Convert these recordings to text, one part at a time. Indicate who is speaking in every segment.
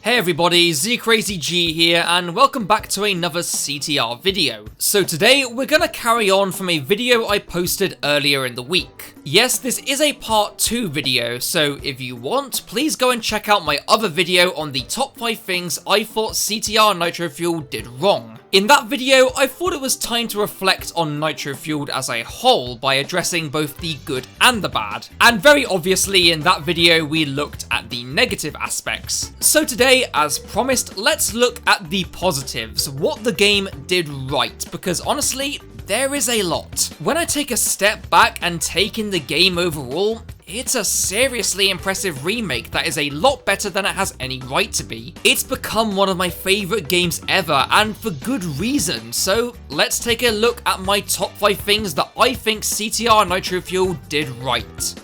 Speaker 1: Hey everybody, ZCrazyG here, and welcome back to another CTR video. So today, we're gonna carry on from a video I posted earlier in the week. Yes, this is a part 2 video, so if you want, please go and check out my other video on the top 5 things I thought CTR Nitro Fueled did wrong. In that video, I thought it was time to reflect on Nitro Fueled as a whole by addressing both the good and the bad. And very obviously in that video, we looked at the negative aspects. So today, as promised, let's look at the positives, what the game did right, because honestly, there is a lot. When I take a step back and take in the game overall, it's a seriously impressive remake that is a lot better than it has any right to be. It's become one of my favourite games ever, and for good reason, so let's take a look at my top 5 things that I think CTR Nitro Fueled did right.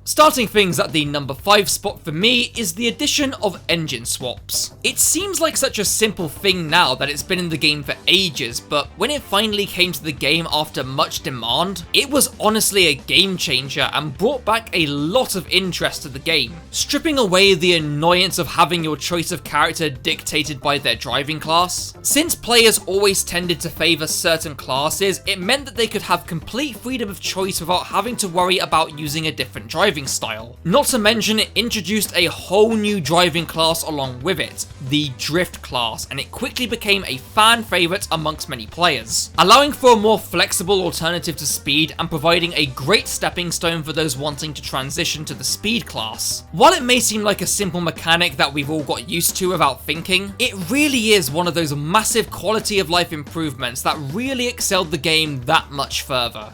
Speaker 1: Starting things at the number 5 spot for me is the addition of engine swaps. It seems like such a simple thing now that it's been in the game for ages, but when it finally came to the game after much demand, it was honestly a game changer and brought back a lot of interest to the game. Stripping away the annoyance of having your choice of character dictated by their driving class. Since players always tended to favour certain classes, it meant that they could have complete freedom of choice without having to worry about using a different driving style. Not to mention, it introduced a whole new driving class along with it, the Drift class, and it quickly became a fan favourite amongst many players, allowing for a more flexible alternative to speed and providing a great stepping stone for those wanting to transition to the speed class. While it may seem like a simple mechanic that we've all got used to without thinking, it really is one of those massive quality of life improvements that really excelled the game that much further.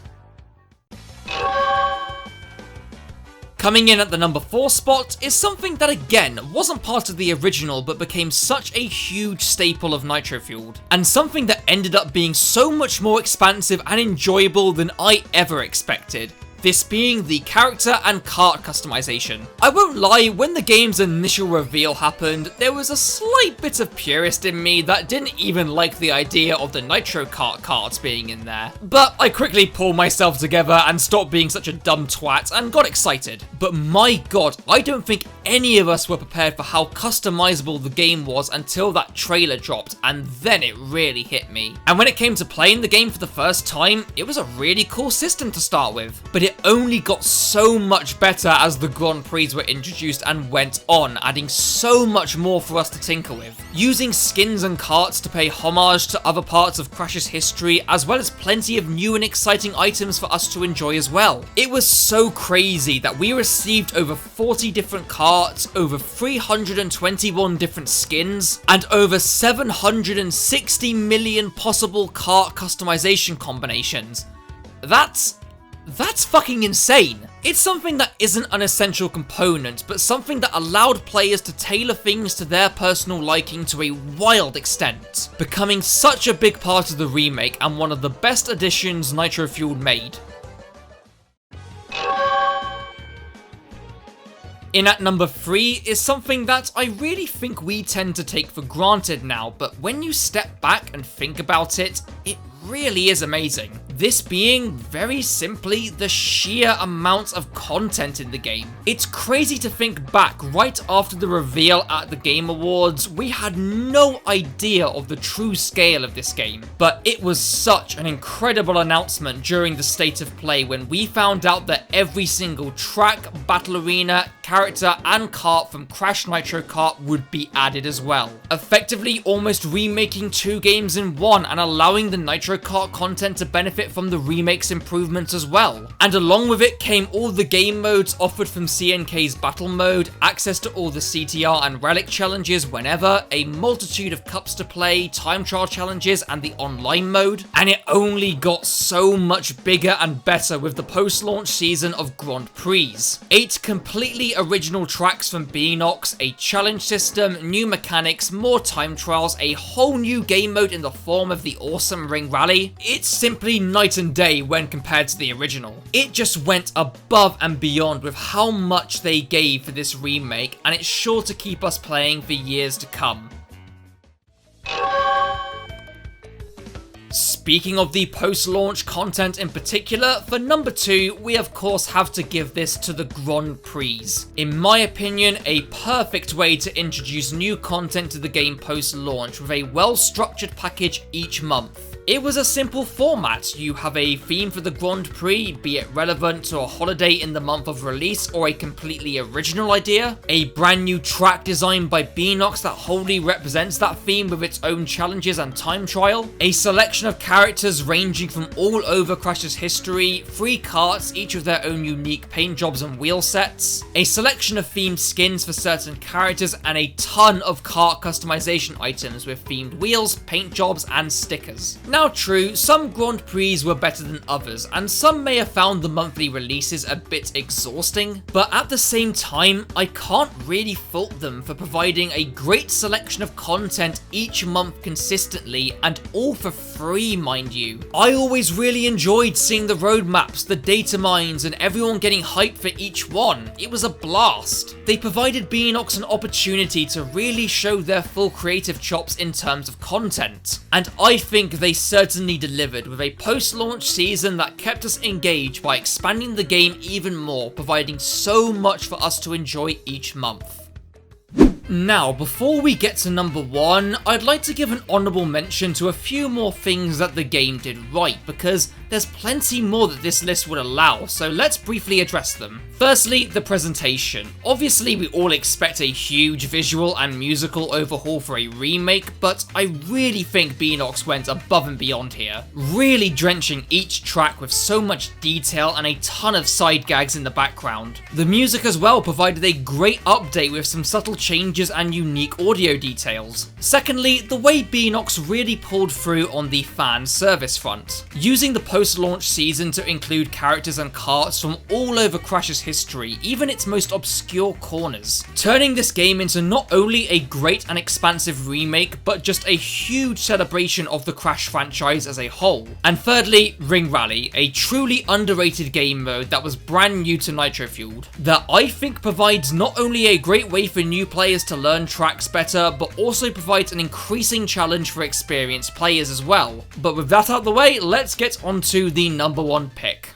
Speaker 1: Coming in at the number 4 spot is something that again wasn't part of the original but became such a huge staple of Nitro Fueled, and something that ended up being so much more expansive and enjoyable than I ever expected. This being the character and kart customization. I won't lie, when the game's initial reveal happened, there was a slight bit of purist in me that didn't even like the idea of the Nitro Kart carts being in there. But I quickly pulled myself together and stopped being such a dumb twat and got excited. But my god, I don't think any of us were prepared for how customizable the game was until that trailer dropped, and then it really hit me. And when it came to playing the game for the first time, it was a really cool system to start with. But it only got so much better as the Grand Prix were introduced and went on, adding so much more for us to tinker with. Using skins and carts to pay homage to other parts of Crash's history, as well as plenty of new and exciting items for us to enjoy as well. It was so crazy that we received over 40 different carts, over 321 different skins, and over 760 million possible kart customization combinations. That's fucking insane. It's something that isn't an essential component, but something that allowed players to tailor things to their personal liking to a wild extent, becoming such a big part of the remake and one of the best additions Nitro Fueled made. In at number 3 is something that I really think we tend to take for granted now, but when you step back and think about it, it really is amazing. This being, very simply, the sheer amount of content in the game. It's crazy to think back right after the reveal at the Game Awards, we had no idea of the true scale of this game. But it was such an incredible announcement during the State of Play when we found out that every single track, battle arena, character and kart from Crash Nitro Kart would be added as well. Effectively almost remaking 2 games in one and allowing the Nitro Kart content to benefit from the remake's improvements as well. And along with it came all the game modes offered from CNK's battle mode, access to all the CTR and relic challenges whenever, a multitude of cups to play, time trial challenges and the online mode. And it only got so much bigger and better with the post-launch season of Grand Prix. 8 completely original tracks from Beanox, a challenge system, new mechanics, more time trials, a whole new game mode in the form of the awesome Ring Rally. It's simply night and day when compared to the original. It just went above and beyond with how much they gave for this remake, and it's sure to keep us playing for years to come. Speaking of the post-launch content in particular, for number 2, we of course have to give this to the Grand Prix. In my opinion, a perfect way to introduce new content to the game post-launch with a well-structured package each month. It was a simple format. You have a theme for the Grand Prix, be it relevant to a holiday in the month of release or a completely original idea, a brand new track designed by Beenox that wholly represents that theme with its own challenges and time trial, a selection of characters ranging from all over Crash's history, 3 carts, each with their own unique paint jobs and wheel sets, a selection of themed skins for certain characters, and a ton of kart customization items with themed wheels, paint jobs, and stickers. Now true, some Grand Prix were better than others, and some may have found the monthly releases a bit exhausting, but at the same time, I can't really fault them for providing a great selection of content each month consistently, and all for free, mind you. I always really enjoyed seeing the roadmaps, the data mines, and everyone getting hyped for each one. It was a blast. They provided Beenox an opportunity to really show their full creative chops in terms of content, and I think they certainly delivered with a post-launch season that kept us engaged by expanding the game even more, providing so much for us to enjoy each month. Now, before we get to number 1, I'd like to give an honourable mention to a few more things that the game did right, because there's plenty more that this list would allow, so let's briefly address them. Firstly, the presentation. Obviously, we all expect a huge visual and musical overhaul for a remake, but I really think Beenox went above and beyond here, really drenching each track with so much detail and a ton of side gags in the background. The music as well provided a great update with some subtle changes and unique audio details. Secondly, the way Beenox really pulled through on the fan service front, using the post-launch season to include characters and carts from all over Crash's history, even its most obscure corners, turning this game into not only a great and expansive remake, but just a huge celebration of the Crash franchise as a whole. And thirdly, Ring Rally, a truly underrated game mode that was brand new to Nitro Fueled, that I think provides not only a great way for new players to learn tracks better, but also provides an increasing challenge for experienced players as well. But with that out of the way, let's get on to the number 1 pick.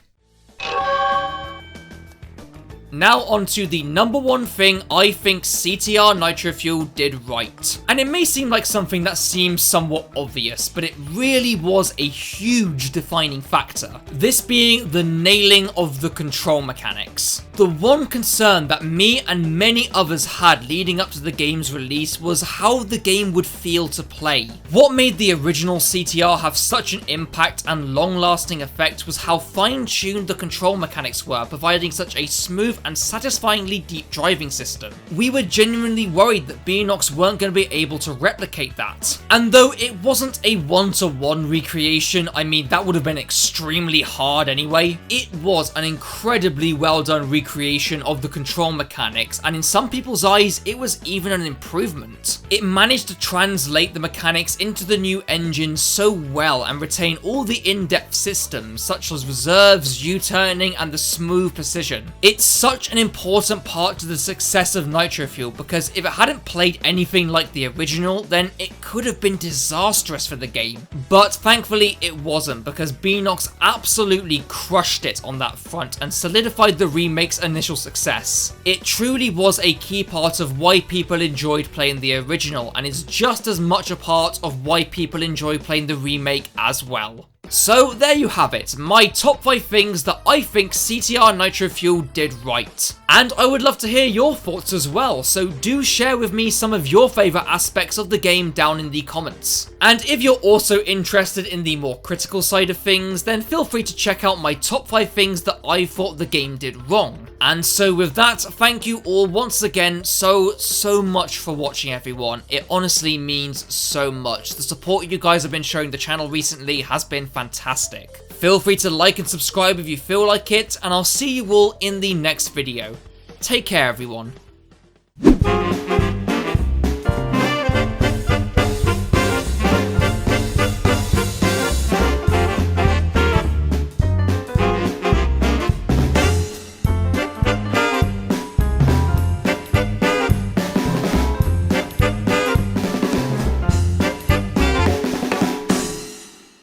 Speaker 1: Now onto the number 1 thing I think CTR Nitro Fueled did right. And it may seem like something that seems somewhat obvious, but it really was a huge defining factor. This being the nailing of the control mechanics. The one concern that me and many others had leading up to the game's release was how the game would feel to play. What made the original CTR have such an impact and long-lasting effect was how fine-tuned the control mechanics were, providing such a smooth and satisfyingly deep driving system. We were genuinely worried that Beenox weren't going to be able to replicate that. And though it wasn't a one-to-one recreation, I mean that would have been extremely hard anyway, it was an incredibly well done recreation of the control mechanics, and in some people's eyes it was even an improvement. It managed to translate the mechanics into the new engine so well and retain all the in-depth systems such as reserves, U-turning, and the smooth precision. It's such an important part to the success of Nitro Fueled, because if it hadn't played anything like the original, then it could have been disastrous for the game. But thankfully it wasn't, because Beenox absolutely crushed it on that front and solidified the remake's initial success. It truly was a key part of why people enjoyed playing the original, and is just as much a part of why people enjoy playing the remake as well. So there you have it, my top 5 things that I think CTR Nitro Fueled did right. And I would love to hear your thoughts as well, so do share with me some of your favourite aspects of the game down in the comments. And if you're also interested in the more critical side of things, then feel free to check out my top 5 things that I thought the game did wrong. And so with that, thank you all once again so much for watching, everyone. It honestly means so much. The support you guys have been showing the channel recently has been fantastic. Feel free to like and subscribe if you feel like it, and I'll see you all in the next video. Take care, everyone.